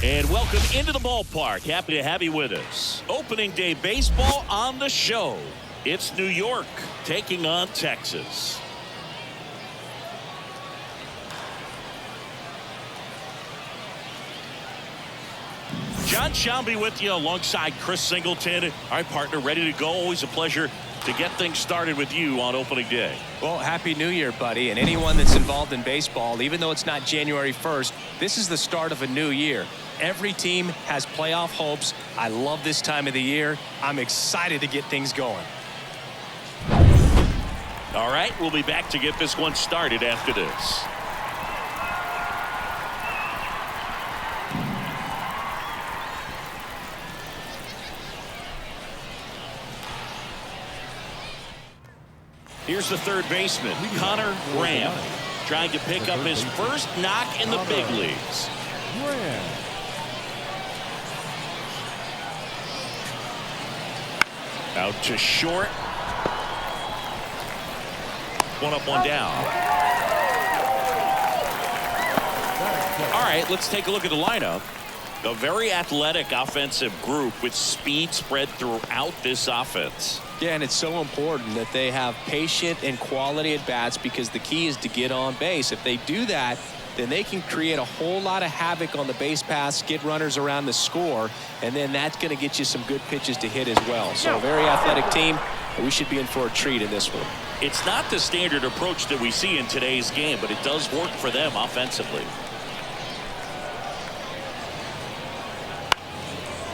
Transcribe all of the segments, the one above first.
And welcome into the ballpark. Happy to have you with us. Opening day baseball on the show. It's New York taking on Texas. John Shelby with you alongside Chris Singleton. All right, partner, ready to go. Always a pleasure to get things started with you on opening day. Well, happy New Year, buddy. And anyone that's involved in baseball, even though it's not January 1st, this is the start of a new year. Every team has playoff hopes. I love this time of the year. I'm excited to get things going. All right, we'll be back to get this one started after this. Here's the third baseman, Connor Graham, trying to pick up his first knock in the big leagues. Out to short. One up, one down. All right, let's take a look at the lineup. A very athletic offensive group with speed spread throughout this offense. Yeah, and it's so important that they have patient and quality at bats because the key is to get on base. If they do that, then they can create a whole lot of havoc on the base paths, get runners around the score, and then that's going to get you some good pitches to hit as well. So a very athletic team, and we should be in for a treat in this one. It's not the standard approach that we see in today's game, but it does work for them offensively.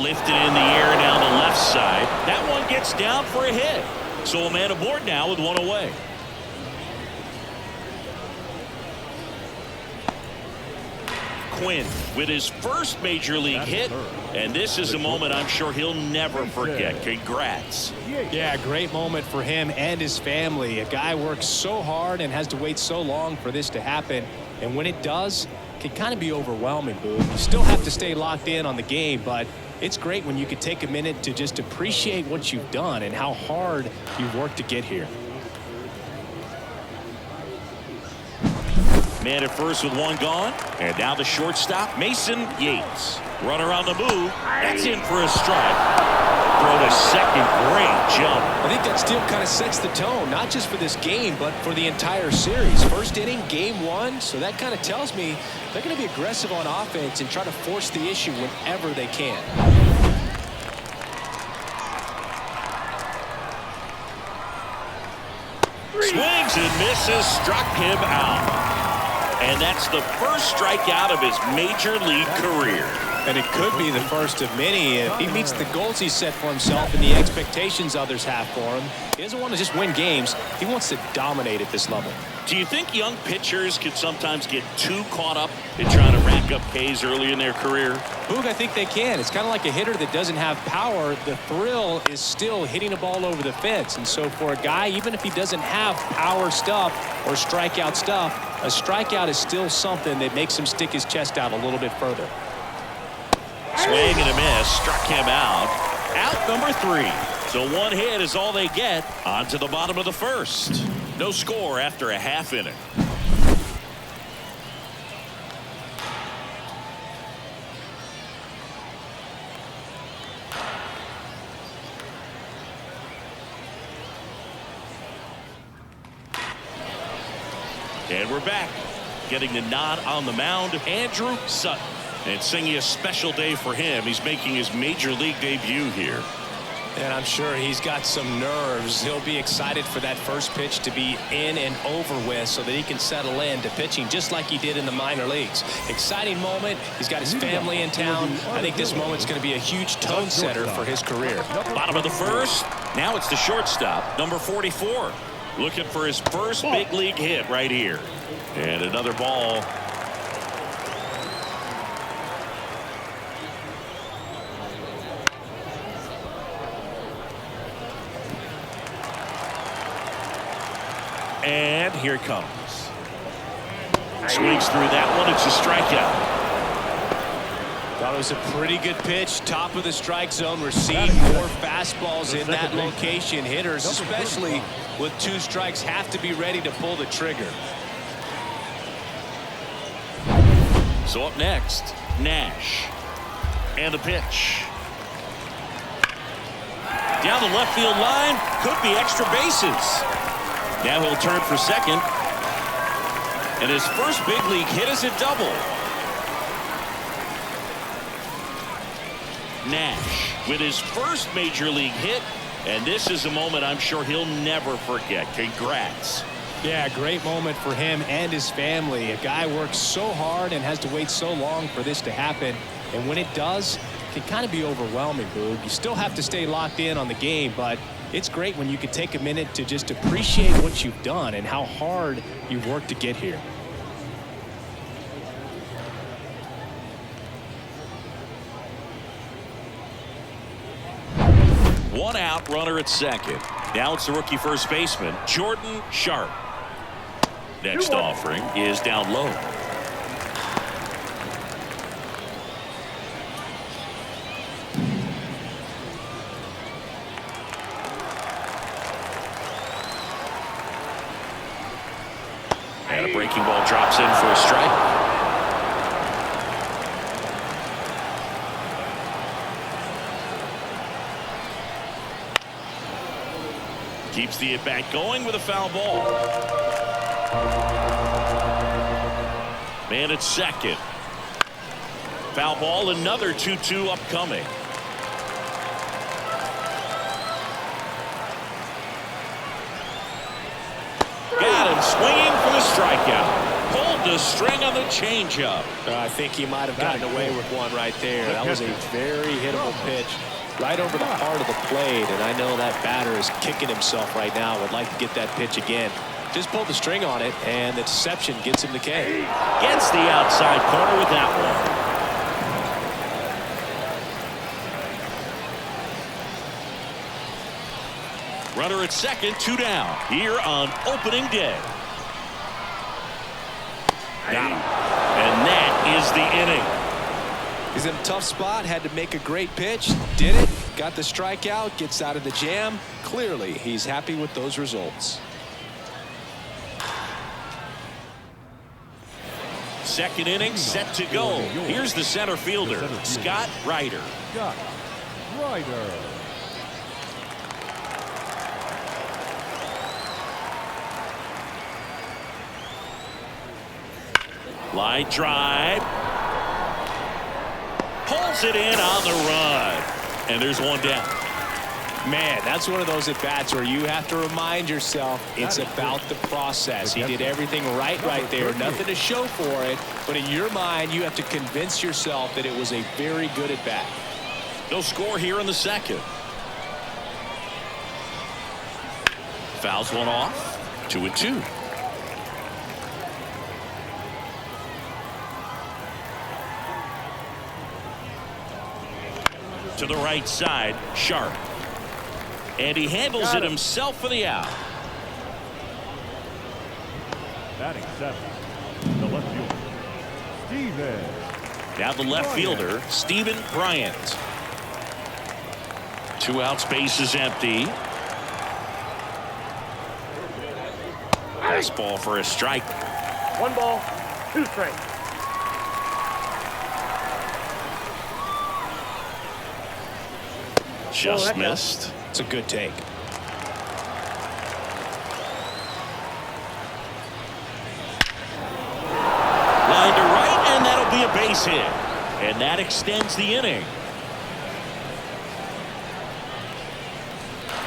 Lifted in the air down the left side. That one gets down for a hit. So a man aboard now with one away. Quinn with his first major league hit, and this is a moment I'm sure he'll never forget. Congrats. Yeah, great moment for him and his family. A guy works so hard and has to wait so long for this to happen, and when it does, it can kind of be overwhelming, Boo. You still have to stay locked in on the game, but it's great when you can take a minute to just appreciate what you've done and how hard you've worked to get here. Man at first with one gone, and now the shortstop, Mason Yates. Runner on the move. That's in for a strike. Throw to second. Great jump. I think that still kind of sets the tone, not just for this game, but for the entire series. First inning, game one, so that kind of tells me they're going to be aggressive on offense and try to force the issue whenever they can. Swings and misses, struck him out. And that's the first strikeout of his major league career. And it could be the first of many if he meets the goals he set for himself and the expectations others have for him. He doesn't want to just win games. He wants to dominate at this level. Do you think young pitchers can sometimes get too caught up in trying to rack up Ks early in their career? Boog, I think they can. It's kind of like a hitter that doesn't have power. The thrill is still hitting a ball over the fence. And so for a guy, even if he doesn't have power stuff or strikeout stuff, a strikeout is still something that makes him stick his chest out a little bit further. Swing and a miss, struck him out. Out number 3. So one hit is all they get. On to the bottom of the first. No score after a half inning. And we're back. Getting the nod on the mound, Andrew Sutton. And singing a special day for him. He's making his major league debut here. And I'm sure he's got some nerves. He'll be excited for that first pitch to be in and over with so that he can settle in to pitching just like he did in the minor leagues. Exciting moment. He's got his family in town. I think this moment's going to be a huge tone setter for his career. Bottom of the first. Now it's the shortstop, number 44. Looking for his first big league hit right here. And another ball. And here it comes. Swings through that one. It's a strikeout. Thought it was a pretty good pitch. Top of the strike zone. We're seeing more fastballs in that location. Hitters, especially with 2 strikes, have to be ready to pull the trigger. So up next, Nash. And the pitch. Down the left field line. Could be extra bases. Now he'll turn for second. And his first big league hit is a double. Nash with his first major league hit. And this is a moment I'm sure he'll never forget. Congrats. Yeah, great moment for him and his family. A guy works so hard and has to wait so long for this to happen. And when it does, it can kind of be overwhelming, Boog. You still have to stay locked in on the game, but it's great when you can take a minute to just appreciate what you've done and how hard you've worked to get here. One out, runner at second. Now it's the rookie first baseman, Jordan Sharp. Next offering is down low. And a breaking ball drops in for a strike. Keeps the at-bat going with a foul ball. Man at second. Foul ball, another 2-2 upcoming. Got him swinging for the strikeout. Pulled the string on the changeup. I think he might have gotten away with one right there. That was a very hittable pitch. Right over the heart of the plate, and I know that batter is kicking himself right now. Would like to get that pitch again. Just pulled the string on it, and the deception gets him the K. Gets the outside corner with that one. Runner at second, 2 down here on opening day. Got him. And that is the inning. He's in a tough spot, had to make a great pitch, did it, got the strikeout, gets out of the jam. Clearly, he's happy with those results. Second inning set to go. Here's the center fielder, Scott Ryder. Scott Ryder. Line drive. Pulls it in on the run. And there's one down. Man, that's one of those at-bats where you have to remind yourself it's about the process. He did everything right there. Nothing to show for it. But in your mind, you have to convince yourself that it was a very good at-bat. No score here in the second. Fouls one off. 2-2. To the right side, Sharp. And he handles it himself for the out. Batting seven, the left fielder, Steven. Now the left fielder, Stephen Bryant. 2 outs, base is empty. Fastball for a strike. 1 ball, 2 strikes. Just missed. It's a good take. Line to right, and that'll be a base hit. And that extends the inning.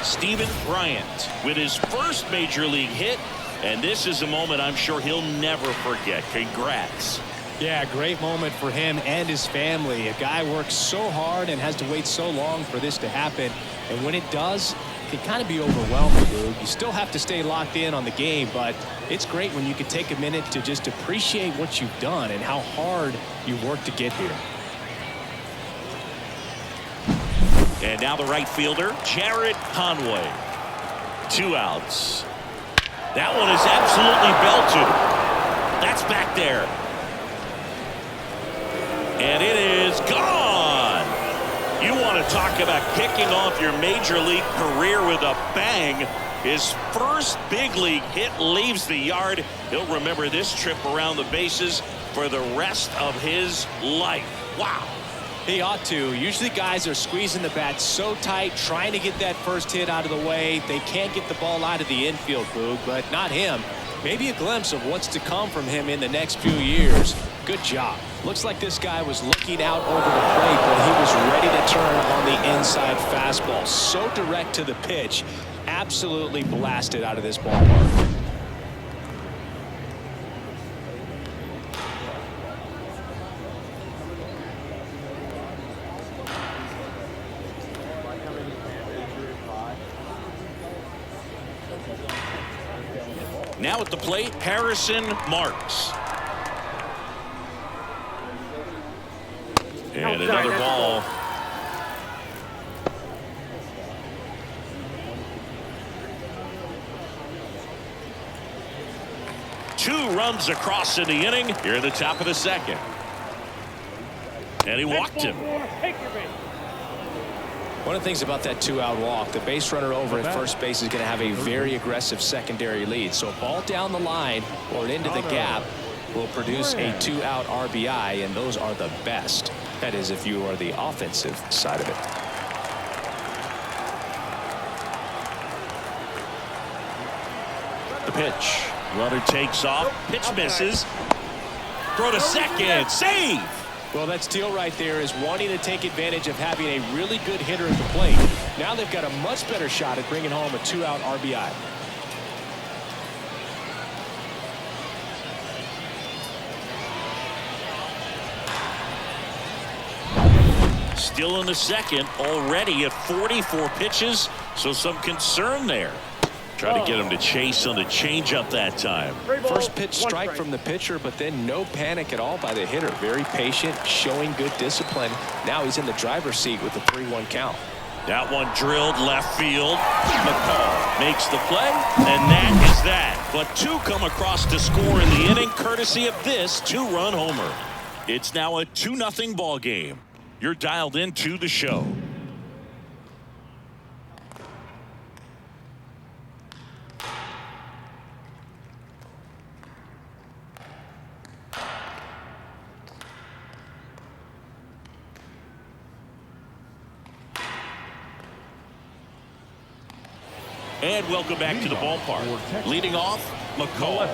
Stephen Bryant with his first major league hit. And this is a moment I'm sure he'll never forget. Congrats. Yeah, great moment for him and his family. A guy works so hard and has to wait so long for this to happen. And when it does, it can kind of be overwhelming, dude. You still have to stay locked in on the game, but it's great when you can take a minute to just appreciate what you've done and how hard you worked to get here. And now the right fielder, Jared Conway. 2 outs. That one is absolutely belted. That's back there. And it is gone. You want to talk about kicking off your major league career with a bang. His first big league hit leaves the yard. He'll remember this trip around the bases for the rest of his life. Wow. He ought to. Usually guys are squeezing the bat so tight, trying to get that first hit out of the way. They can't get the ball out of the infield, Boog, but not him. Maybe a glimpse of what's to come from him in the next few years. Good job. Looks like this guy was looking out over the plate, but he was ready to turn on the inside fastball. So direct to the pitch. Absolutely blasted out of this ballpark. Now at the plate, Harrison Marks. And another ball. Two runs across in the inning here in the top of the second. And he walked him. One of the things about that two-out walk, the base runner over at first base is going to have a very aggressive secondary lead. So a ball down the line or into the gap will produce a two-out RBI, and those are the best. That is, if you are the offensive side of it. The pitch. Runner takes off. Pitch misses. Throw to second. Save. Well, that steal right there is wanting to take advantage of having a really good hitter at the plate. Now they've got a much better shot at bringing home a two-out RBI. Still in the second, already at 44 pitches, so some concern there. Try to get him to chase on the changeup that time. First pitch strike from the pitcher, but then no panic at all by the hitter. Very patient, showing good discipline. Now he's in the driver's seat with the 3-1 count. That one drilled left field. McCall makes the play, and that is that. But two come across to score in the inning, courtesy of this two-run homer. It's now a 2-0 ball game. You're dialed into the show. And welcome back to the ballpark. Leading off, McCall.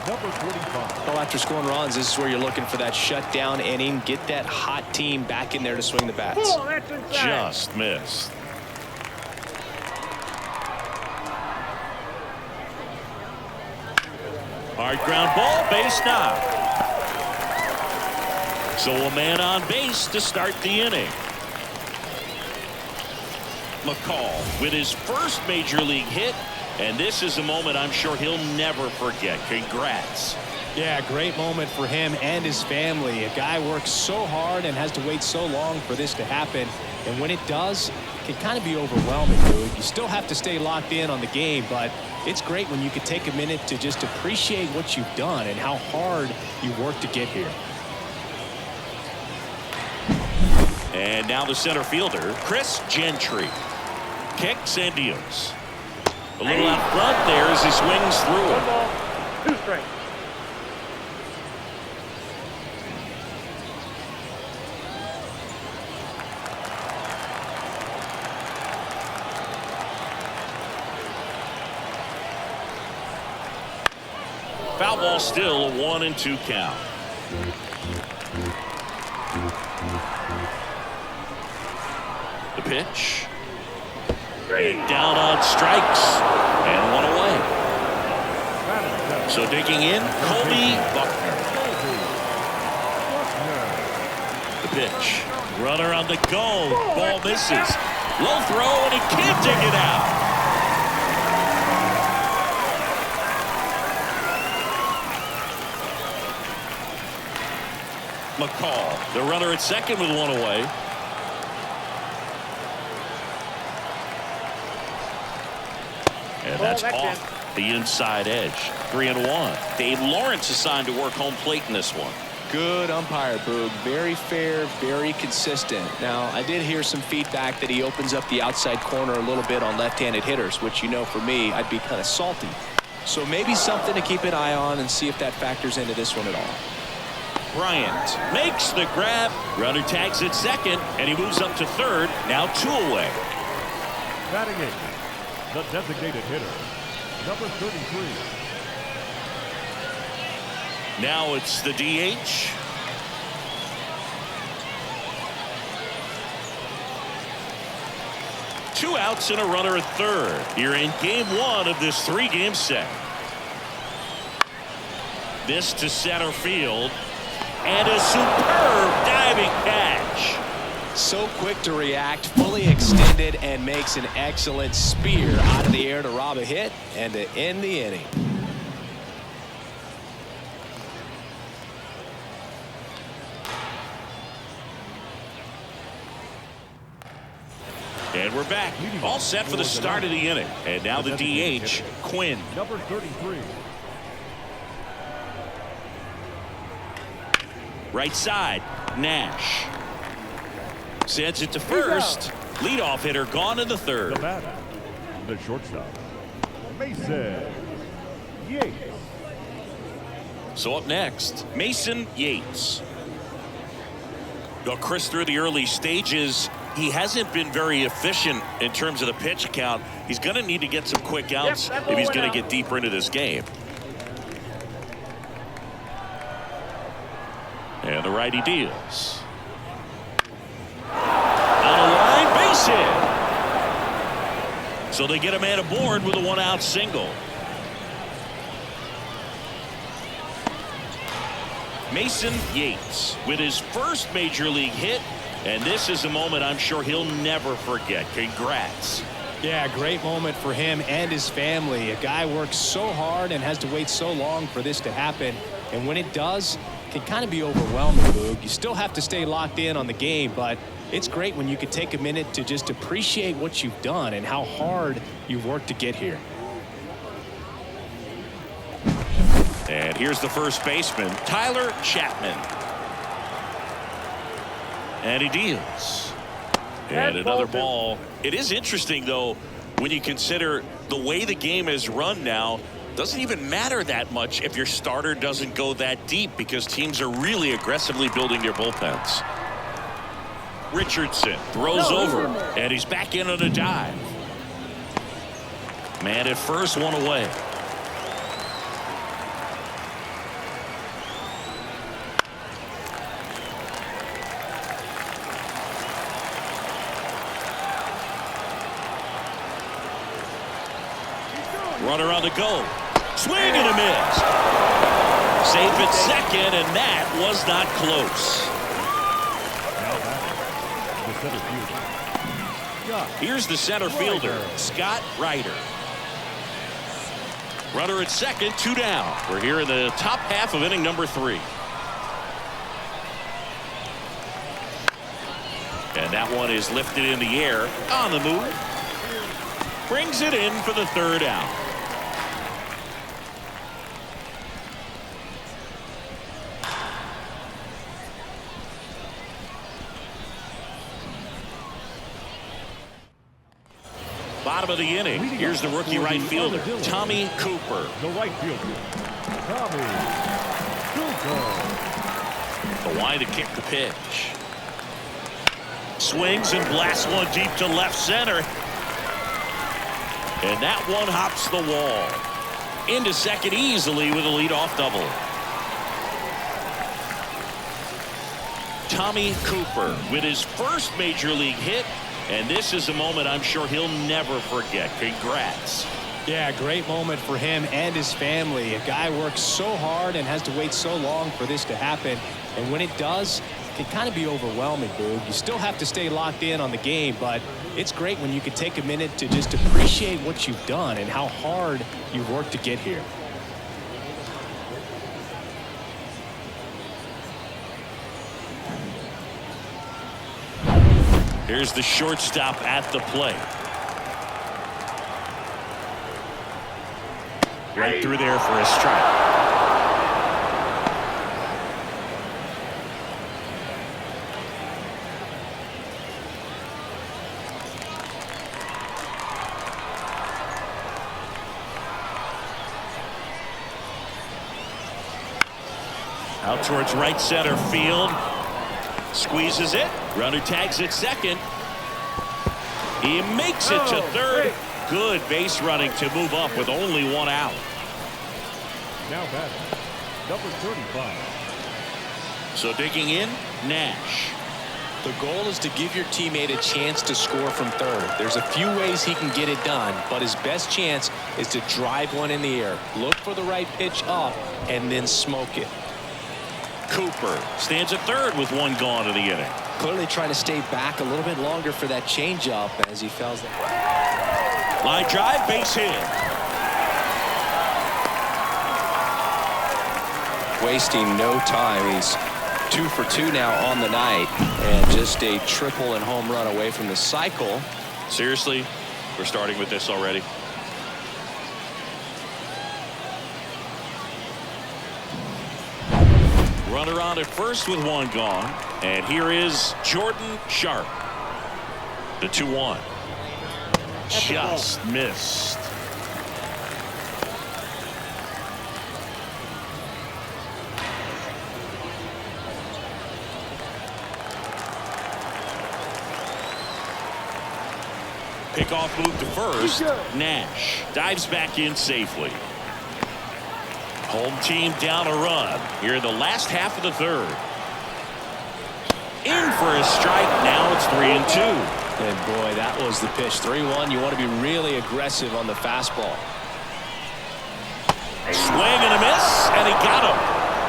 Number 45. Well, after scoring runs, this is where you're looking for that shutdown inning. Get that hot team back in there to swing the bats. Just missed. Hard ground ball, base knock. So a man on base to start the inning. McCall with his first major league hit, and this is a moment I'm sure he'll never forget. Congrats. Yeah, great moment for him and his family. A guy works so hard and has to wait so long for this to happen, and when it does, it can kind of be overwhelming, dude. You still have to stay locked in on the game, but it's great when you can take a minute to just appreciate what you've done and how hard you worked to get here. And now the center fielder, Chris Gentry. Kicks and deals. A little out front there as he swings through it. 1 ball, 2 strikes. Foul ball, still a 1-2 count. The pitch. And down on strikes. And one away. So digging in, Colby Buckner. The pitch. Runner on the go. Ball misses. Low throw, and he can't dig it out. McCall, the runner at second with one away. And that's off the inside edge. 3-1. Dave Lawrence assigned to work home plate in this one. Good umpire, Boog. Very fair, very consistent. Now, I did hear some feedback that he opens up the outside corner a little bit on left-handed hitters, which, you know, for me, I'd be kind of salty. So maybe something to keep an eye on and see if that factors into this one at all. Bryant makes the grab. Runner tags at second, and he moves up to third. Now 2 away. Batting eighth, the designated hitter, number 33. Now it's the DH. Two outs and a runner at third. You're in game 1 of this 3-game set. This to center field. And a superb diving catch. So quick to react, fully extended, and makes an excellent spear out of the air to rob a hit and to end the inning. And we're back. All set for the start of the inning. And now the DH, Quinn. Number 33. Right side, Nash. Sends it to first. Leadoff hitter gone in the third. The batter, the shortstop, Mason Yates. So up next, Mason Yates. Well, Chris, through the early stages, he hasn't been very efficient in terms of the pitch count. He's going to need to get some quick outs if he's going to get deeper into this game. And the righty deals. On the line, base hit. So they get a man aboard with a 1-out single. Mason Yates with his first major league hit. And this is a moment I'm sure he'll never forget. Congrats. Yeah, great moment for him and his family. A guy works so hard and has to wait so long for this to happen. And when it does, it can kind of be overwhelming, Boog. You still have to stay locked in on the game, but it's great when you can take a minute to just appreciate what you've done and how hard you've worked to get here. And here's the first baseman, Tyler Chapman. And he deals. And another ball. It is interesting, though, when you consider the way the game is run now. Doesn't even matter that much if your starter doesn't go that deep because teams are really aggressively building their bullpens. Richardson throws over, and he's back in on a dive. Man at first, 1 away. Runner on the go. Swing and a miss. Safe at second, and that was not close. Here's the center fielder, Scott Ryder. Runner at second, 2 down. We're here in the top half of inning number 3. And that one is lifted in the air on the move. Brings it in for the 3rd out. Bottom of the inning. Here's the rookie right fielder, Tommy Cooper. The right fielder, Tommy Cooper. The line to kick the pitch. Swings and blasts one deep to left center. And that one hops the wall. Into second easily with a leadoff double. Tommy Cooper with his first major league hit. And this is a moment I'm sure he'll never forget. Congrats. Yeah, great moment for him and his family. A guy works so hard and has to wait so long for this to happen. And when it does, it can kind of be overwhelming, Boog. You still have to stay locked in on the game, but it's great when you can take a minute to just appreciate what you've done and how hard you've worked to get here. Here's the shortstop at the plate. Right through there for a strike. Out towards right center field. Squeezes it. Runner tags it second. He makes it to third. Good base running to move up with only one out. Now batting, number 35. So digging in, Nash. The goal is to give your teammate a chance to score from third. There's a few ways he can get it done, but his best chance is to drive one in the air. Look for the right pitch up and then smoke it. Cooper stands at third with one gone in the inning. Clearly trying to stay back a little bit longer for that changeup as he fells that. Line drive, base hit. Wasting no time. He's 2 for 2 now on the night, and just a triple and home run away from the cycle. Seriously, we're starting with this already. Runner on at first with one gone, and here is Jordan Sharp. The 2-1. Just missed. Pickoff move to first. Nash dives back in safely. Home team down a run here in the last half of the third. In for a strike. Now it's 3-2. And boy, that was the pitch. 3-1. You want to be really aggressive on the fastball. Swing and a miss, and he got him.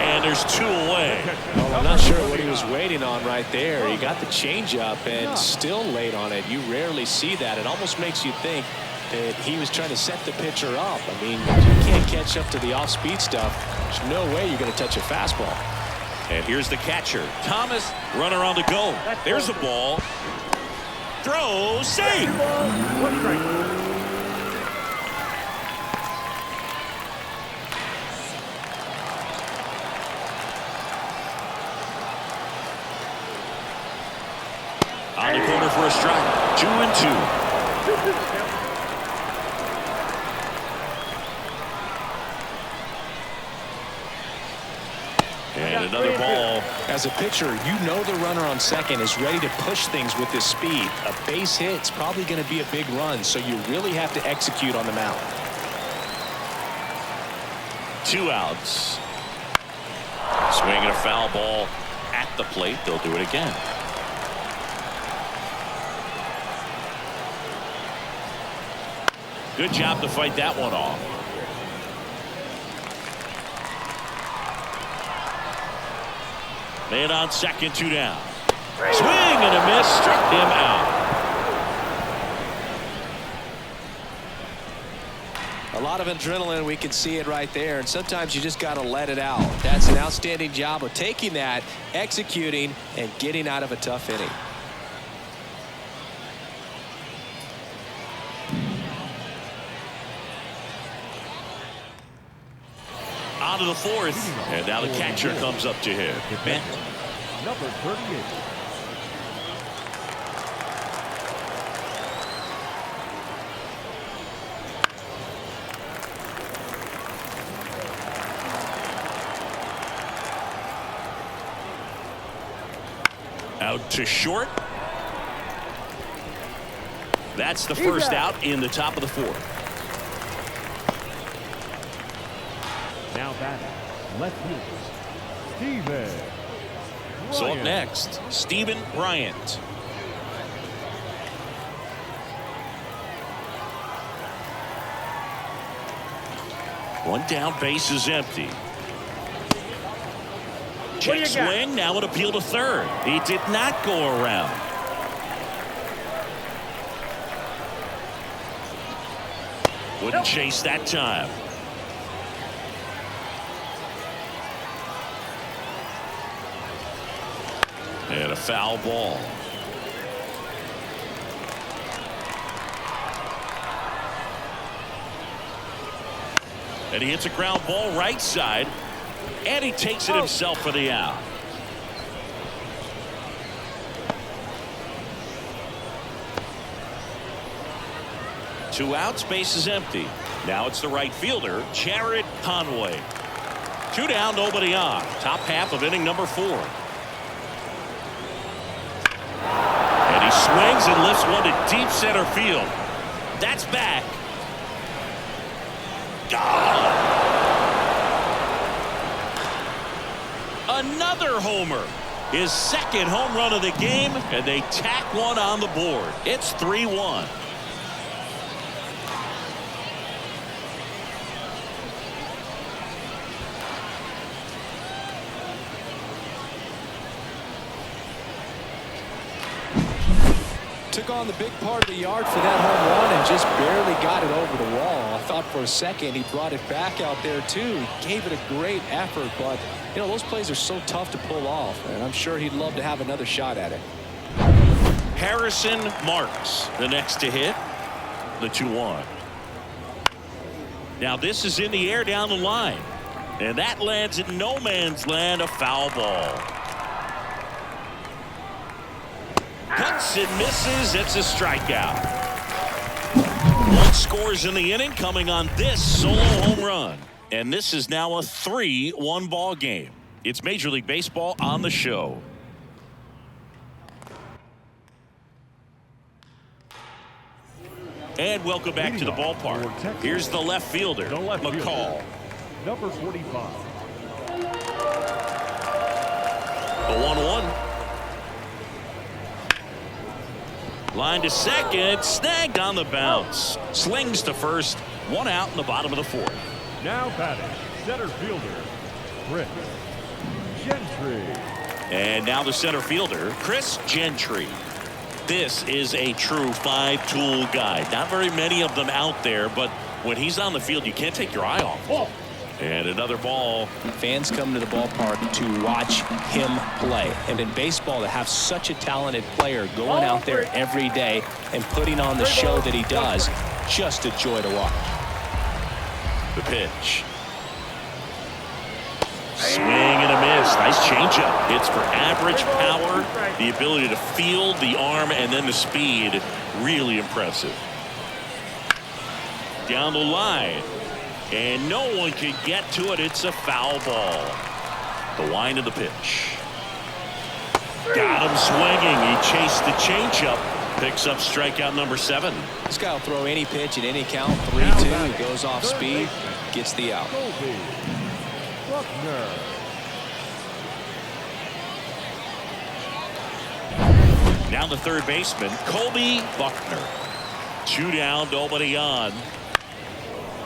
And there's 2 away. Well, I'm not sure what he was waiting on right there. He got the changeup and still late on it. You rarely see that. It almost makes you think that he was trying to set the pitcher up. I mean, you can't catch up to the off-speed stuff. There's no way you're going to touch a fastball. And here's the catcher, Thomas. Runner on the go. There's a ball. Throw, safe. One strike. On the corner for a strike. 2-2. And another ball. As a pitcher, you know the runner on second is ready to push things with his speed. A base hit's probably going to be a big run, so you really have to execute on the mound. 2 outs. Swinging a foul ball at the plate. They'll do it again. Good job to fight that one off. Man on second, 2 down. Swing and a miss, struck him out. A lot of adrenaline, we can see it right there, and sometimes you just got to let it out. That's an outstanding job of taking that, executing, and getting out of a tough inning. On to the 4th, and now the catcher comes up to him. Number 38. Out to short. That's the first out in the top of the 4th. Now batting, left fielder, Steven. So up next, Stephen Bryant. One down, base is empty. Check swing, now an appeal to third. He did not go around. Wouldn't chase that time. And a foul ball. And he hits a ground ball right side. And he takes it himself for the out. Two outs, base is empty. Now it's the right fielder, Jared Conway. Two down, nobody on. Top half of inning number 4. And he swings and lifts one to deep center field. That's back. Gone. Another homer. His second home run of the game, and they tack one on the board. It's 3-1. Took on the big part of the yard for that home run and just barely got it over the wall. I thought for a second he brought it back out there too. He gave it a great effort, but you know, those plays are so tough to pull off, and I'm sure he'd love to have another shot at it. Harrison Marks, the next to hit, the 2-1. Now this is in the air down the line, and that lands in no man's land, a foul ball. Cuts and misses. It's a strikeout. One scores in the inning coming on this solo home run. And this is now a 3-1 ball game. It's Major League Baseball on the show. And welcome back to the ballpark. Here's the left fielder, McCall. Number 45. The 1-1. Line to second, snagged on the bounce. Slings to first, one out in the bottom of the 4th. Now batting, center fielder, Chris Gentry. And now the center fielder, Chris Gentry. This is a true 5-tool guy. Not very many of them out there, but when he's on the field, you can't take your eye off. Oh. And another ball. Fans come to the ballpark to watch him play. And in baseball, to have such a talented player going out there every day and putting on the show that he does, just a joy to watch. The pitch. Swing and a miss. Nice changeup. It's for average power, the ability to field the arm, and then the speed. Really impressive. Down the line. And no one can get to it. It's a foul ball. The wind of the pitch. Got him swinging. He chased the changeup. Picks up strikeout number 7. This guy will throw any pitch at any count. 3-2. He goes off speed. Gets the out. Now the third baseman, Colby Buckner. 2 down, nobody on.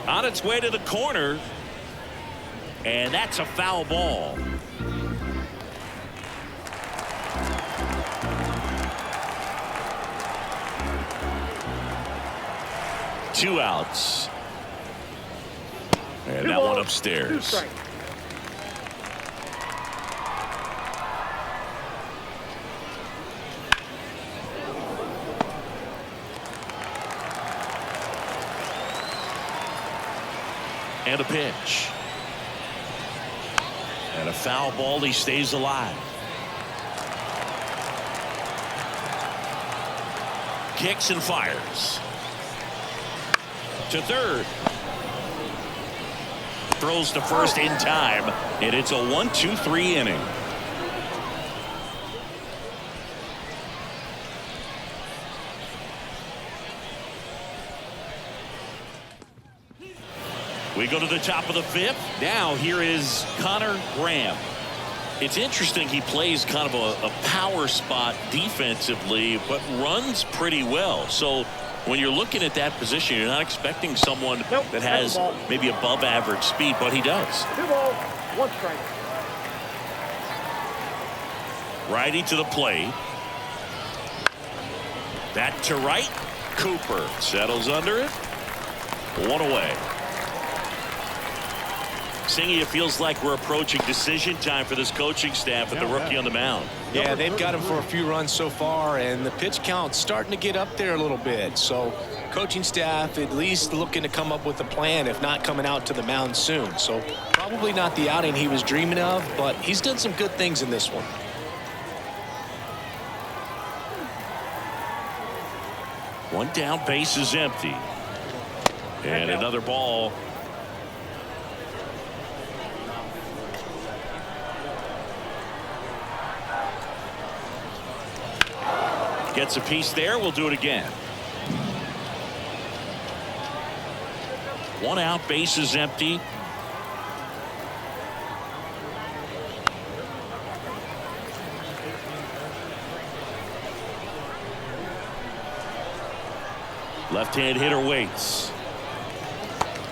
On its way to the corner, and that's a foul ball. Two outs. And that one upstairs. And a pitch. And a foul ball. He stays alive. Kicks and fires. To third. Throws to first in time. And it's a 1-2-3 inning. We go to the top of the 5th. Now here is Connor Graham. It's interesting, he plays kind of a power spot defensively, but runs pretty well. So when you're looking at that position, you're not expecting someone that has maybe above average speed, but he does. 2 balls, 1 strike. Righty to the plate. That to right. Cooper settles under it. 1 away. Singy, it feels like we're approaching decision time for this coaching staff with the rookie on the mound. Yeah, they've got him for a few runs so far, and the pitch count's starting to get up there a little bit. So coaching staff at least looking to come up with a plan, if not coming out to the mound soon. So probably not the outing he was dreaming of, but he's done some good things in this one. One down, base is empty. And another ball. Gets a piece there. We'll do it again. 1 out, bases empty. Left-hand hitter waits.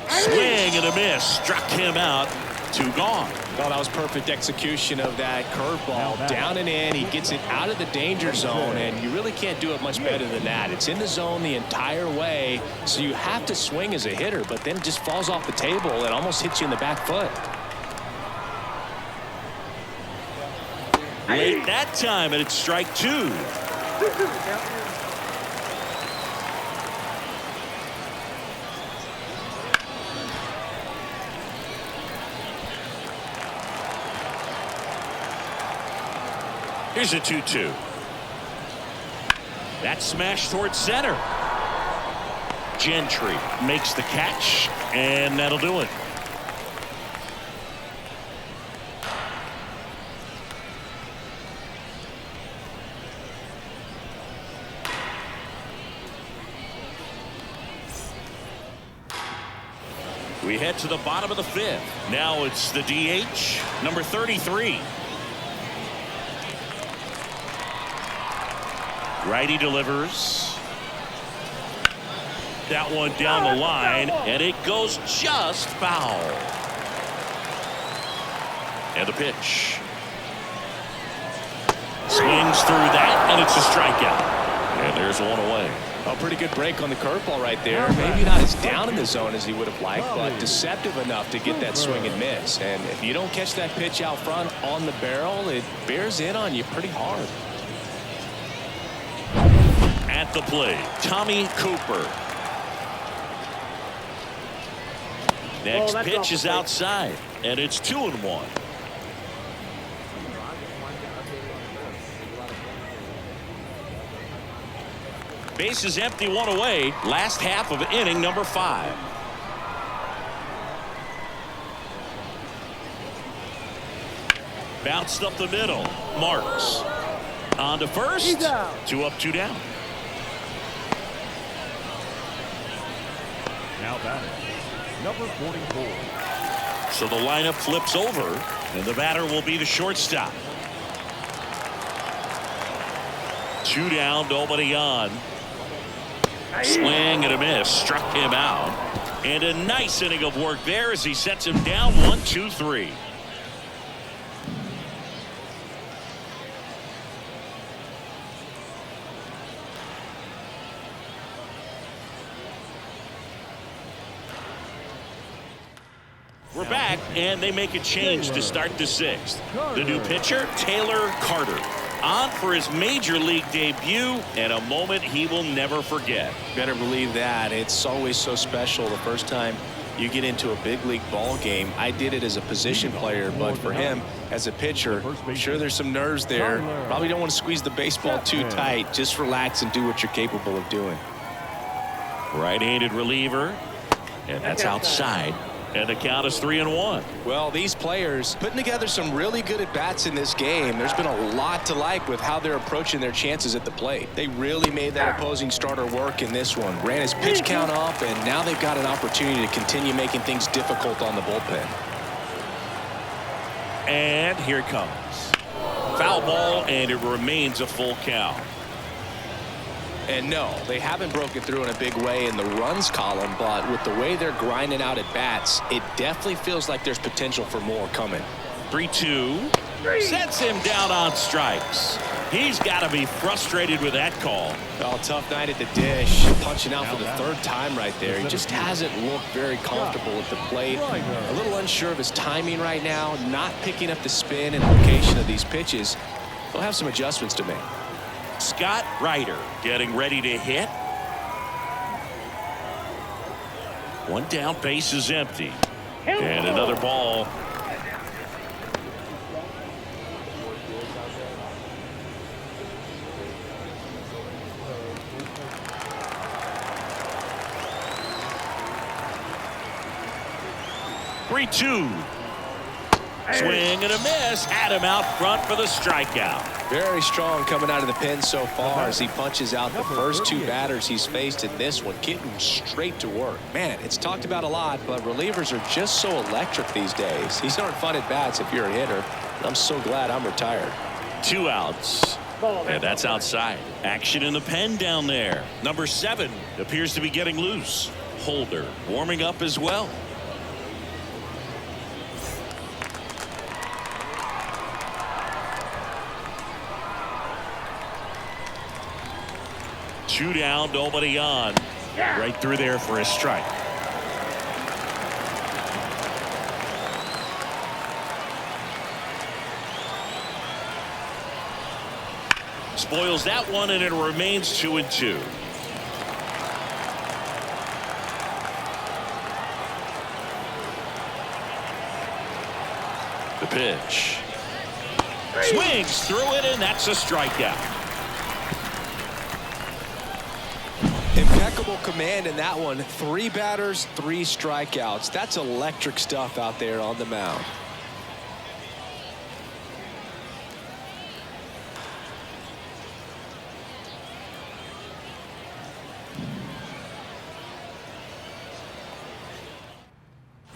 Swing and a miss. Struck him out. 2 gone. Well, that was perfect execution of that curveball. Down and in. He gets it out of the danger zone, and you really can't do it much better than that. It's in the zone the entire way, so you have to swing as a hitter, but then it just falls off the table and almost hits you in the back foot. Late that time, and it's strike 2. Here's a 2-2. That smash towards center. Gentry makes the catch, and that'll do it. We head to the bottom of the 5th. Now it's the DH, number 33. Righty delivers. That one down the line, and it goes just foul. And the pitch. Swings through that, and it's a strikeout. And there's one away. A pretty good break on the curveball right there. Maybe not as down in the zone as he would have liked, but deceptive enough to get that swing and miss. And if you don't catch that pitch out front on the barrel, it bears in on you pretty hard. At the plate, Tommy Cooper. Next pitch is outside, and it's 2-1. Base is empty, 1 away. Last half of inning number 5. Bounced up the middle. Marks. On to first. 2 up, 2 down. Now batting, number 44. So the lineup flips over, and the batter will be the shortstop. 2 down, nobody on. Swing and a miss. Struck him out. And a nice inning of work there as he sets him down 1-2-3. We're back, and they make a change to start the 6th. The new pitcher, Taylor Carter, on for his major league debut, and a moment he will never forget. Better believe that. It's always so special the first time you get into a big league ball game. I did it as a position player, but for him as a pitcher, I'm sure there's some nerves there. Probably don't want to squeeze the baseball too tight. Just relax and do what you're capable of doing. Right-handed reliever, and that's outside. And the count is 3-1. Well, these players putting together some really good at-bats in this game. There's been a lot to like with how they're approaching their chances at the plate. They really made that opposing starter work in this one. Ran his pitch count up, and now they've got an opportunity to continue making things difficult on the bullpen. And here it comes. Foul ball, and it remains a full count. And no, they haven't broken through in a big way in the runs column, but with the way they're grinding out at bats, it definitely feels like there's potential for more coming. 3-2. Sets him down on strikes. He's got to be frustrated with that call. Well, tough night at the dish. Punching out for the 3rd time right there. He just hasn't looked very comfortable at the plate. A little unsure of his timing right now. Not picking up the spin and location of these pitches. He'll have some adjustments to make. Scott Ryder getting ready to hit. 1 down, base is empty. And another ball. Swing and a miss. Had him out front for the strikeout. Very strong coming out of the pen so far as he punches out the first two batters he's faced in this one, getting straight to work. Man, it's talked about a lot, but relievers are just so electric these days. These aren't fun at bats if you're a hitter. I'm so glad I'm retired. 2 outs. And that's outside. Action in the pen down there. Number 7 appears to be getting loose. Holder warming up as well. Two down, nobody on. Right through there for a strike. Spoils that one, and it remains 2-2. The pitch. Swings through it, and that's a strikeout. Impeccable command in that one. 3 batters, 3 strikeouts. That's electric stuff out there on the mound.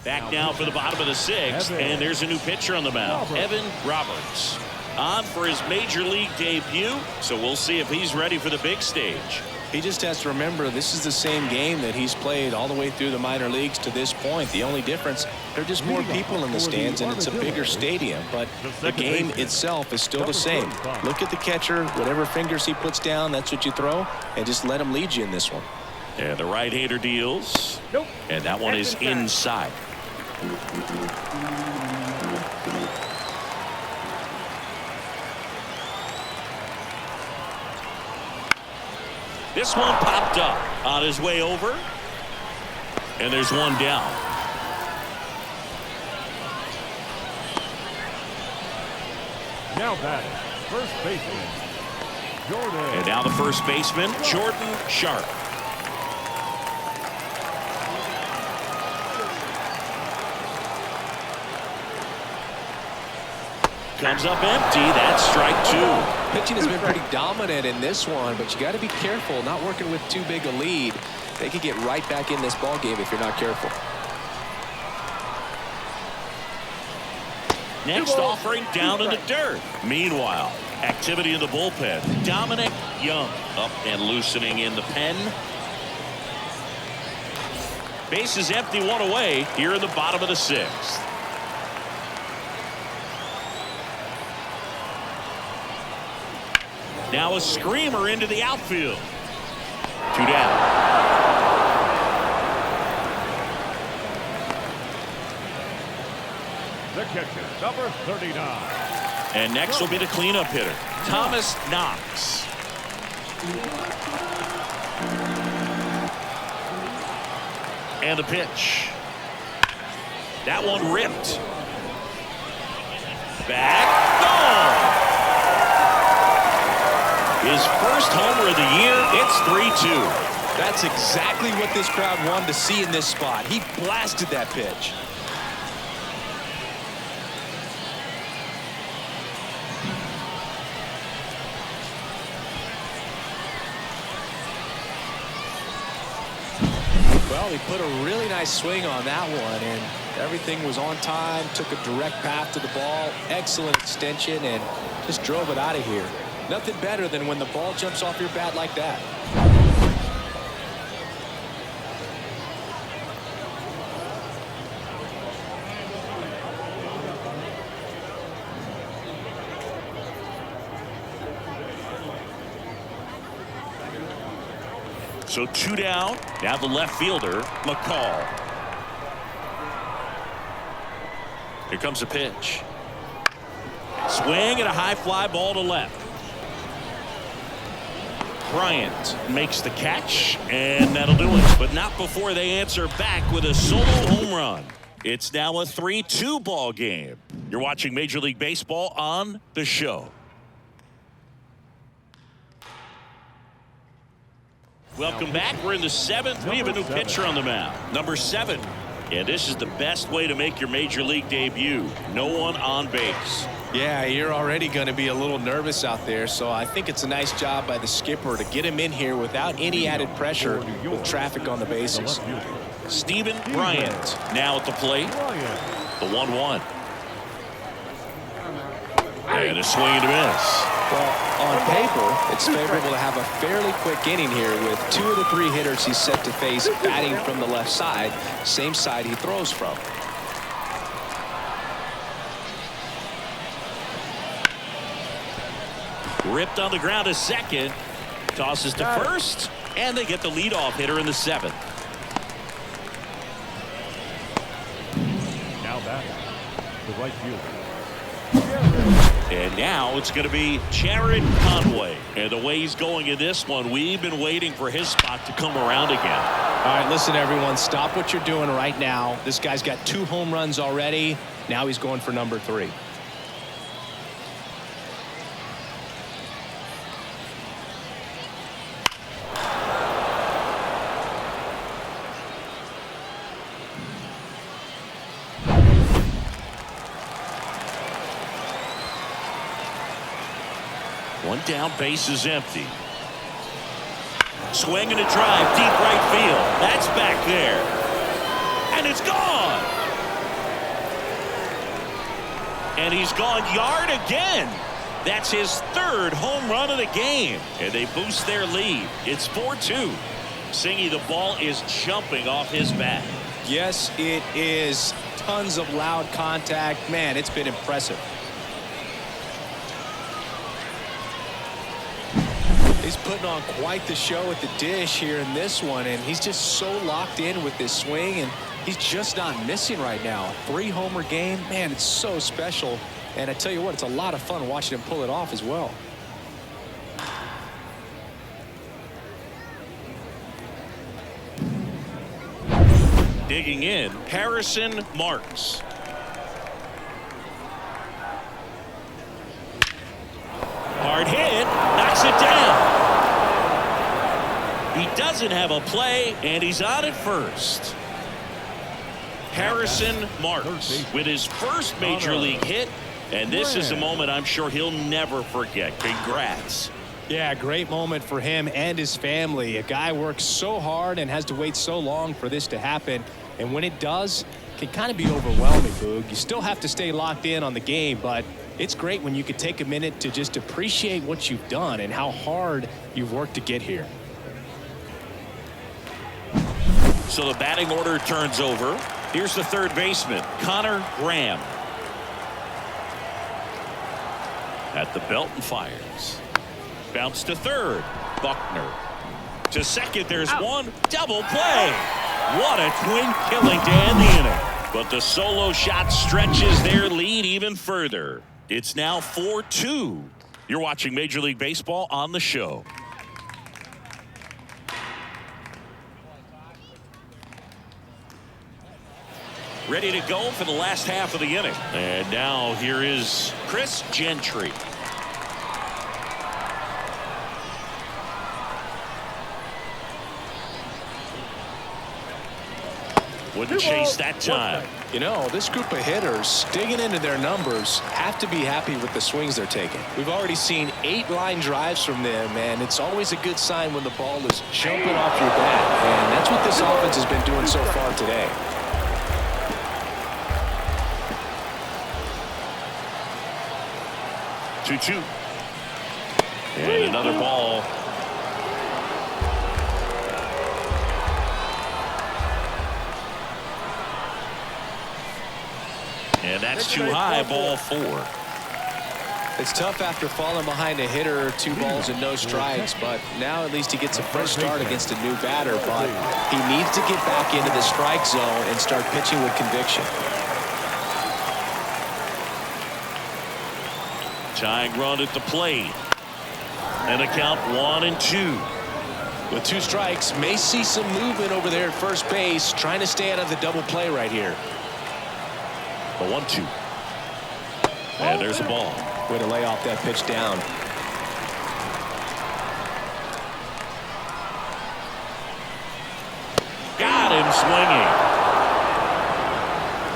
Back now for the bottom of the 6th, and there's a new pitcher on the mound. Evan Roberts on for his major league debut, so we'll see if he's ready for the big stage. He just has to remember this is the same game that he's played all the way through the minor leagues to this point. The only difference, there are just more people in the stands and it's a bigger stadium, but the game itself is still the same. Look at the catcher, whatever fingers he puts down, that's what you throw, and just let him lead you in this one. And the right-hander deals. Nope. And that one is inside. This one popped up on his way over. And there's one down. Now batting, first baseman, Jordan. And now the first baseman, Jordan Sharp. Comes up empty. That's strike 2. Pitching has been pretty dominant in this one, but you got to be careful not working with too big a lead. They could get right back in this ball game if you're not careful. Next offering down in the dirt. Meanwhile, activity in the bullpen. Dominic Young up and loosening in the pen. Base is empty, one away here in the bottom of the 6th. Now a screamer into the outfield. 2 down. The catcher, number 39. And next will be the cleanup hitter, Thomas Knox. And the pitch. That one ripped. Back, gone. His first homer of the year. It's 3-2. That's exactly what this crowd wanted to see in this spot. He blasted that pitch. Well, he put a really nice swing on that one, and everything was on time, took a direct path to the ball, excellent extension, and just drove it out of here. Nothing better than when the ball jumps off your bat like that. So 2 down. Now the left fielder, McCall. Here comes a pitch. Swing and a high fly ball to left. Bryant makes the catch, and that'll do it. But not before they answer back with a solo home run. It's now a 3-2 ball game. You're watching Major League Baseball on The Show. Welcome back. We're in the 7th. We have a new pitcher on the mound. Number 7 And this is the best way to make your major league debut. No one on base. Yeah, you're already going to be a little nervous out there, so I think it's a nice job by the skipper to get him in here without any added pressure with traffic on the bases. Steven Bryant now at the plate. The 1-1. And a swing and a miss. Well, on paper, it's favorable to have a fairly quick inning here with 2 of the 3 hitters he's set to face batting from the left side, same side he throws from. Ripped on the ground to second. Tosses to first. And they get the leadoff hitter in the 7th. Now batting, the right fielder. And now it's going to be Jared Conway. And the way he's going in this one, we've been waiting for his spot to come around again. All right, listen, everyone, stop what you're doing right now. This guy's got 2 home runs already. Now he's going for number 3. One down, base is empty. Swing and a drive, deep right field. That's back there. And it's gone. And he's gone yard again. That's his 3rd home run of the game. And they boost their lead. It's 4-2. Singy, the ball is jumping off his bat. Yes, it is. Tons of loud contact. Man, it's been impressive. He's putting on quite the show at the dish here in this one, and he's just so locked in with this swing, and he's just not missing right now. 3-homer game, man, it's so special. And I tell you what, it's a lot of fun watching him pull it off as well. Digging in, Harrison Marks. Hard hit, knocks it down. He doesn't have a play, and he's on at first. Harrison Marks with his first major league hit, and this is a moment I'm sure he'll never forget. Congrats. Yeah, great moment for him and his family. A guy works so hard and has to wait so long for this to happen, and when it does, it can kind of be overwhelming, Boog. You still have to stay locked in on the game, but it's great when you can take a minute to just appreciate what you've done and how hard you've worked to get here. So the batting order turns over. Here's the 3rd baseman, Connor Graham. At the belt and fires. Bounce to 3rd, Buckner. To 2nd, there's one. Double play. What a twin killing to end the inning. But the solo shot stretches their lead even further. It's now 4-2. You're watching Major League Baseball on the show. Ready to go for the last half of the inning. And now here is Chris Gentry. Wouldn't chase that time. You know, this group of hitters digging into their numbers have to be happy with the swings they're taking. We've already seen 8 line drives from them, and it's always a good sign when the ball is jumping off your bat. And that's what this offense has been doing so far today. 2-2. And another ball. And that's too high, ball 4. It's tough after falling behind a hitter, 2 balls and no strikes, but now at least he gets a fresh start against a new batter, but he needs to get back into the strike zone and start pitching with conviction. Tying run at the plate. And a count 1-2. With 2 strikes, may see some movement over there at first base, trying to stay out of the double play right here. The 1-2. And there's a ball. Way to lay off that pitch down. Got him swinging.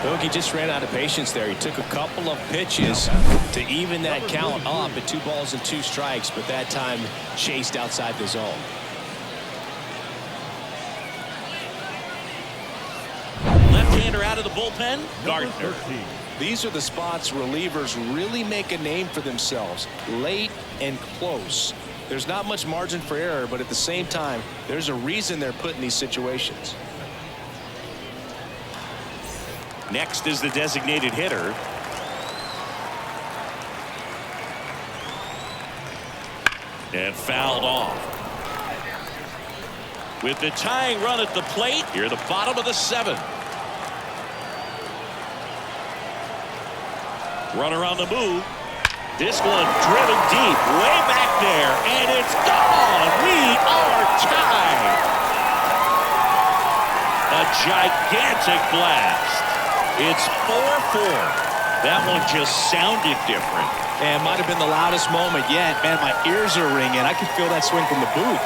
Look, he just ran out of patience there. He took a couple of pitches to even that count up at 2 balls and 2 strikes, but that time chased outside the zone. Left-hander out of the bullpen, Gardner. These are the spots relievers really make a name for themselves, late and close. There's not much margin for error, but at the same time, there's a reason they're put in these situations. Next is the designated hitter. And fouled off. With the tying run at the plate, here the bottom of the 7th. Runner on the move. This one driven deep, way back there, and it's gone. We are tied. A gigantic blast. It's 4-4. That one just sounded different. And might have been the loudest moment yet. Man, my ears are ringing. I can feel that swing from the booth.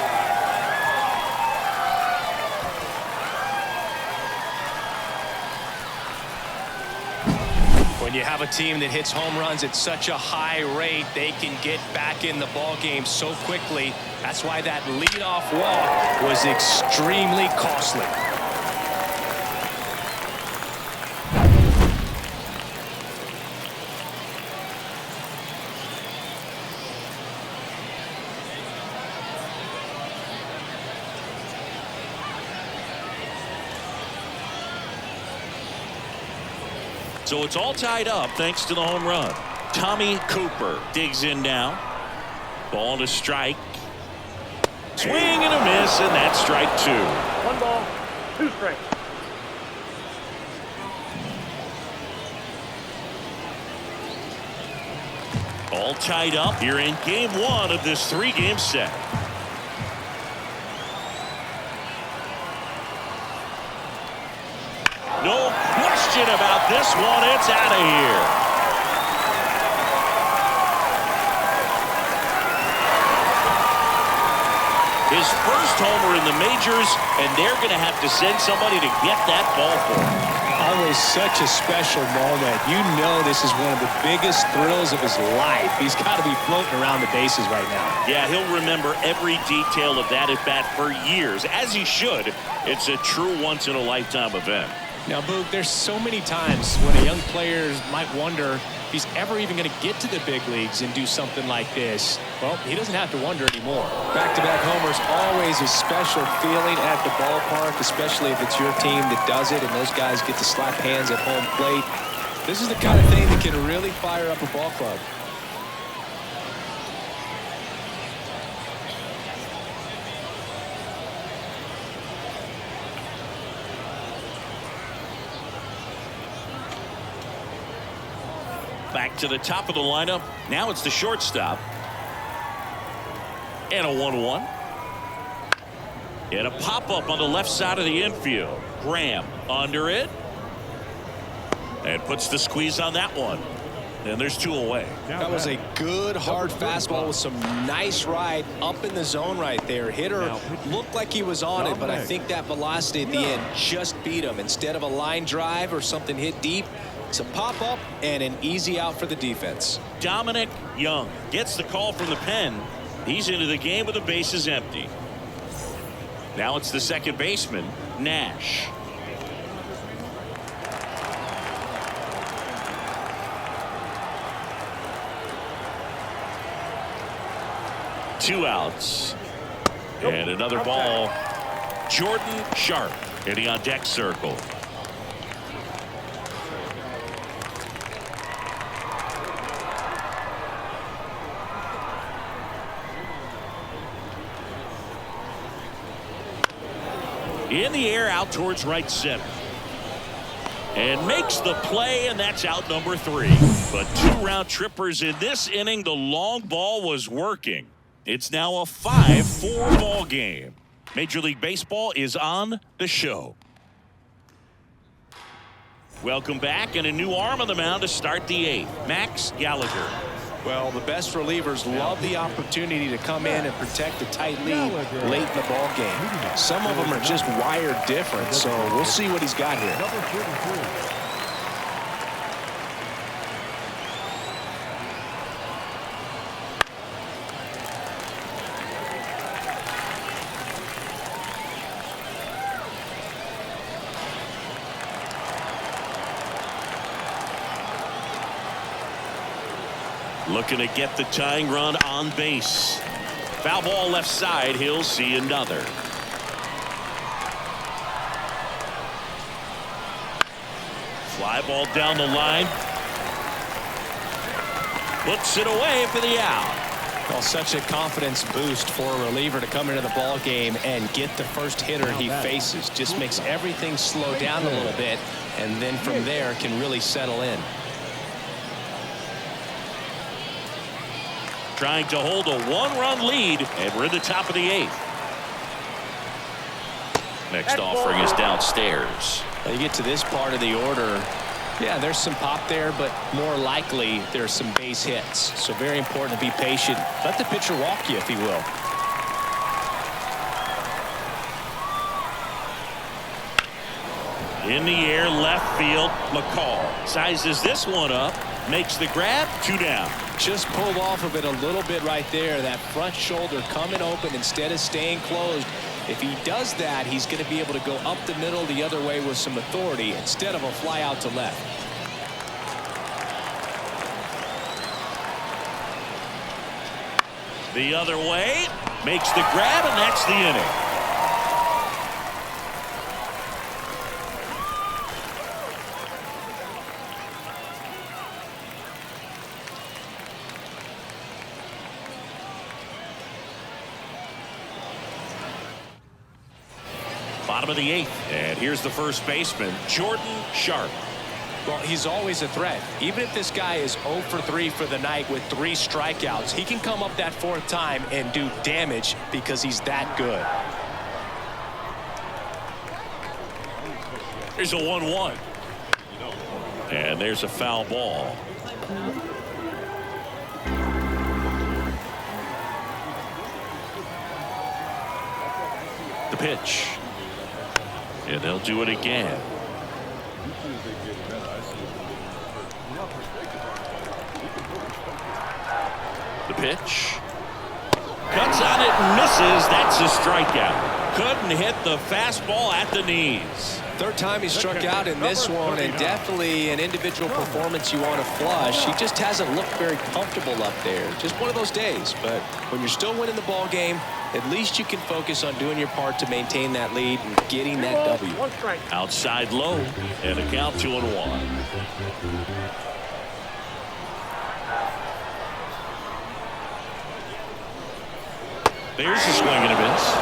When you have a team that hits home runs at such a high rate, they can get back in the ball game so quickly. That's why that leadoff walk was extremely costly. So it's all tied up thanks to the home run. Tommy Cooper digs in now. Ball to strike. Swing and a miss, and that's strike 2. 1 ball, 2 strikes. All tied up here in game 1 of this 3-game set. No question about this one. It's out of here. His first homer in the majors, and they're going to have to send somebody to get that ball for him. Always such a special moment. You know this is one of the biggest thrills of his life. He's got to be floating around the bases right now. Yeah, he'll remember every detail of that at bat for years, as he should. It's a true once-in-a-lifetime event. Now, Boog, there's so many times when a young player might wonder if he's ever even going to get to the big leagues and do something like this. Well, he doesn't have to wonder anymore. Back-to-back homers, always a special feeling at the ballpark, especially if it's your team that does it and those guys get to slap hands at home plate. This is the kind of thing that can really fire up a ball club. Back to the top of the lineup. Now it's the shortstop. And a 1-1. And a pop-up on the left side of the infield. Graham under it. And puts the squeeze on that one. And there's 2 away. That was a good hard fastball with some nice ride up in the zone right there. Hitter looked like he was on it, but I think that velocity at the end just beat him. Instead of a line drive or something hit deep, it's a pop-up and an easy out for the defense. Dominic Young gets the call from the pen. He's into the game with the bases empty. Now it's the second baseman, Nash. Two outs. And another ball. Jordan Sharp hitting on deck circle. In the air out towards right center. And makes the play, and that's out number 3. But 2 round trippers in this inning. The long ball was working. It's now a 5-4 ball game. Major League Baseball is on the show. Welcome back, and a new arm on the mound to start the 8th. Max Gallagher. Well, the best relievers love the opportunity to come in and protect a tight lead late in the ball game. Some of them are just wired different, so we'll see what he's got here. Looking to get the tying run on base. Foul ball left side. He'll see another. Fly ball down the line. Puts it away for the out. Well, such a confidence boost for a reliever to come into the ball game and get the first hitter he faces. Just makes everything slow down a little bit, and then from there can really settle in. Trying to hold a one-run lead, and we're in the top of the 8th. Next offering is downstairs. When you get to this part of the order, yeah, there's some pop there, but more likely there's some base hits. So very important to be patient. Let the pitcher walk you if he will. In the air, left field. McCall sizes this one up, makes the grab, 2 down. Just pulled off of it a little bit right there. That front shoulder coming open instead of staying closed. If he does that, he's going to be able to go up the middle the other way with some authority instead of a fly out to left. The other way, makes the grab, and that's the inning. Bottom of the 8th, and here's the first baseman, Jordan Sharp. Well, he's always a threat. Even if this guy is 0 for 3 for the night with 3 strikeouts, he can come up that 4th time and do damage because he's that good. Here's a 1-1. And there's a foul ball. The pitch. And they'll do it again. The pitch. Cuts on it and misses. That's a strikeout. Couldn't hit the fastball at the knees. 3rd time he struck out in this one, and definitely an individual performance you want to flush. He just hasn't looked very comfortable up there. Just one of those days. But when you're still winning the ball game, at least you can focus on doing your part to maintain that lead and getting that W. Outside low, and a count 2-1. There's a swing and a miss.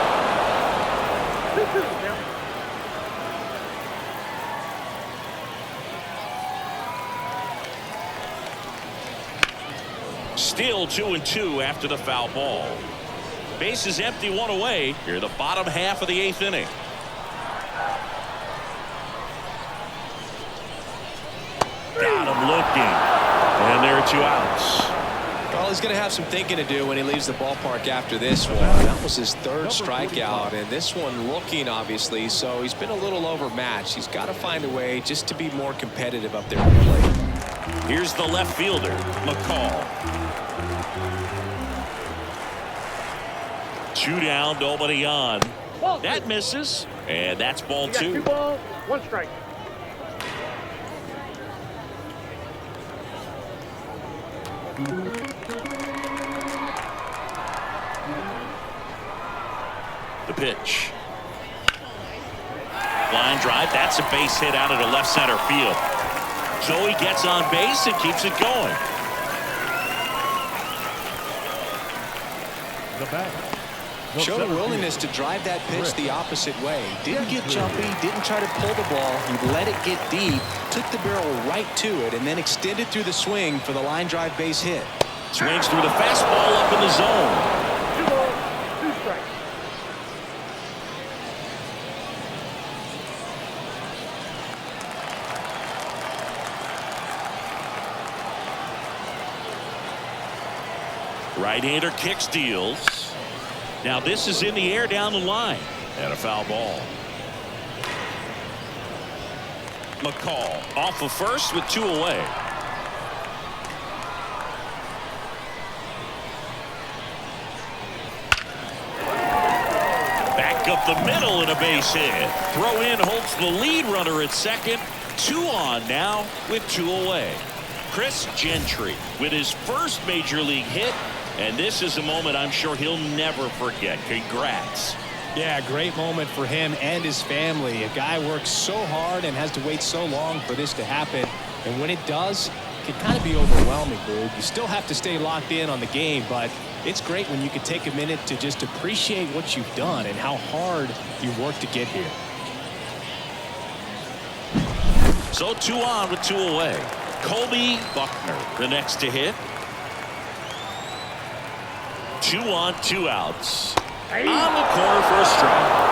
Still 2-2 after the foul ball. Base is empty, 1 away. Here, the bottom half of the 8th inning. Got him looking, and there are 2 outs. Well, he's going to have some thinking to do when he leaves the ballpark after this one. That was his 3rd strikeout, and this one looking, obviously, so he's been a little overmatched. He's got to find a way just to be more competitive up there at the plate. Here's the left fielder, McCall. 2 down, nobody on. That misses, and that's ball 2. 2 balls, 1 strike. The pitch. Line drive. That's a base hit out into left center field. Joey gets on base and keeps it going. The bat. Showed a willingness to drive that pitch the opposite way. Didn't get jumpy, didn't try to pull the ball. He let it get deep, took the barrel right to it, and then extended through the swing for the line drive base hit. Swings through the fastball up in the zone. 2 balls, 2 strikes. Right-hander kicks, deals. Now this is in the air down the line, and a foul ball. McCall off of first with 2 away. Back up the middle and a base hit. Throw in holds the lead runner at second. 2 on now with 2 away. Chris Gentry with his first major league hit, and this is a moment I'm sure he'll never forget. Congrats. Yeah, great moment for him and his family. A guy works so hard and has to wait so long for this to happen, and when it does, it can kind of be overwhelming, Boog. You still have to stay locked in on the game, but it's great when you can take a minute to just appreciate what you've done and how hard you worked to get here. So 2 on with 2 away. Colby Buckner, the next to hit. 2 on, 2 outs. On the corner for a strike.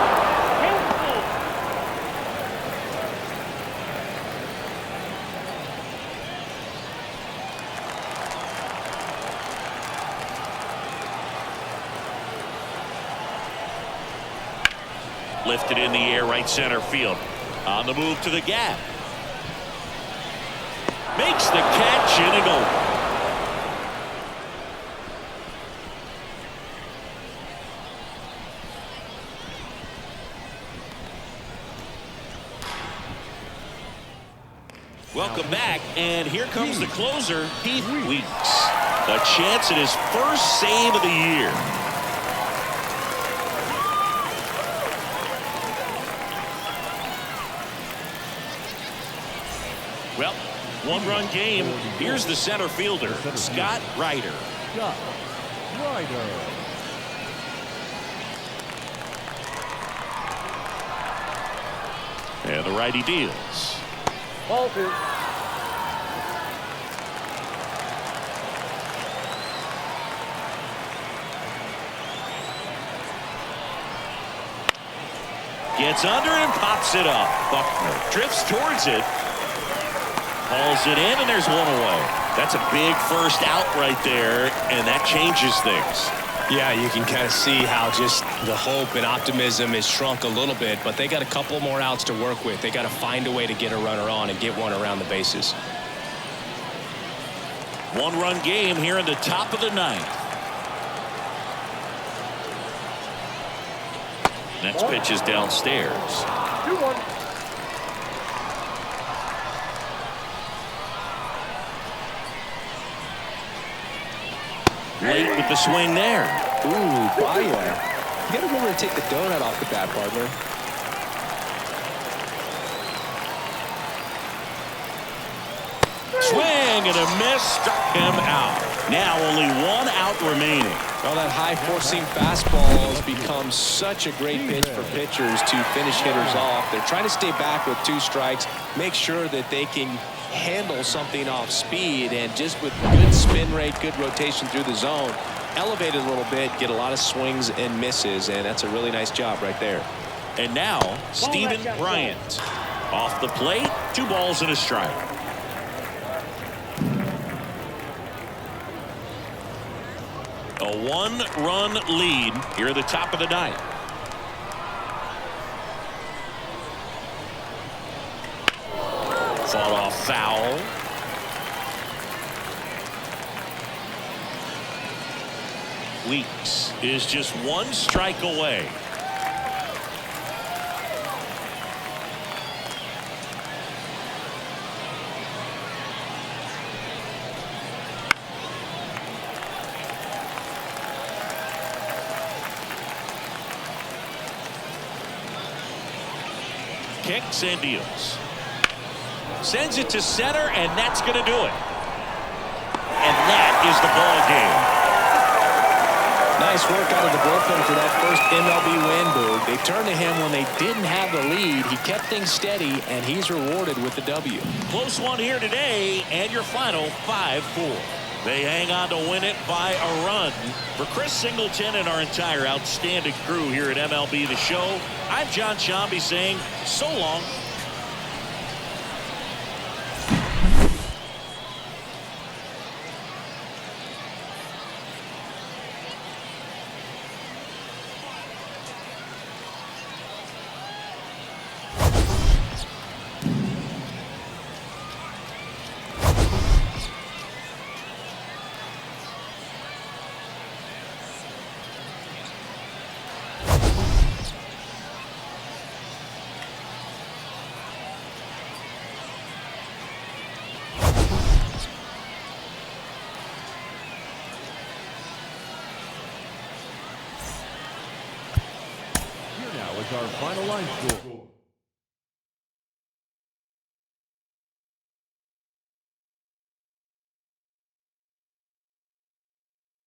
Lifted in the air, right center field. On the move to the gap. Makes the catch, inning over. Welcome back, and here comes the closer, Heath Weeks. A chance at his first save of the year. Well, 1-run game. Here's the center fielder, Scott Ryder. Scott Ryder. And the righty deals. Ball 2. Gets under and pops it up. Buckner drifts towards it. Hauls it in, and there's 1 away. That's a big first out right there, and that changes things. Yeah, you can kind of see how just the hope and optimism is shrunk a little bit, but they got a couple more outs to work with. They got to find a way to get a runner on and get one around the bases. 1-run game here in the top of the 9th. Next pitch is downstairs. 2-1. Late with the swing there. Ooh, Baya. You got to remember to take the donut off the bat, partner. Swing and a miss, struck him out. Now only 1 out remaining. Well, that high four-seam fastball has become such a great pitch for pitchers to finish hitters off. They're trying to stay back with 2 strikes, make sure that they can handle something off speed, and just with good spin rate, good rotation through the zone, elevate it a little bit, get a lot of swings and misses, and that's a really nice job right there. And now Steven Bryant off the plate, 2 balls and a strike. A 1-run lead here at the top of the 9th. Fought off foul. Weeks is just 1 strike away. Kicks and deals. Sends it to center, and that's going to do it. And that is the ball game. Nice work out of the bullpen for that first MLB win, Boog. They turned to him when they didn't have the lead. He kept things steady, and he's rewarded with the W. Close one here today, and your final 5-4. They hang on to win it by a run. For Chris Singleton and our entire outstanding crew here at MLB The Show, I'm John Shambi saying so long. our final line score.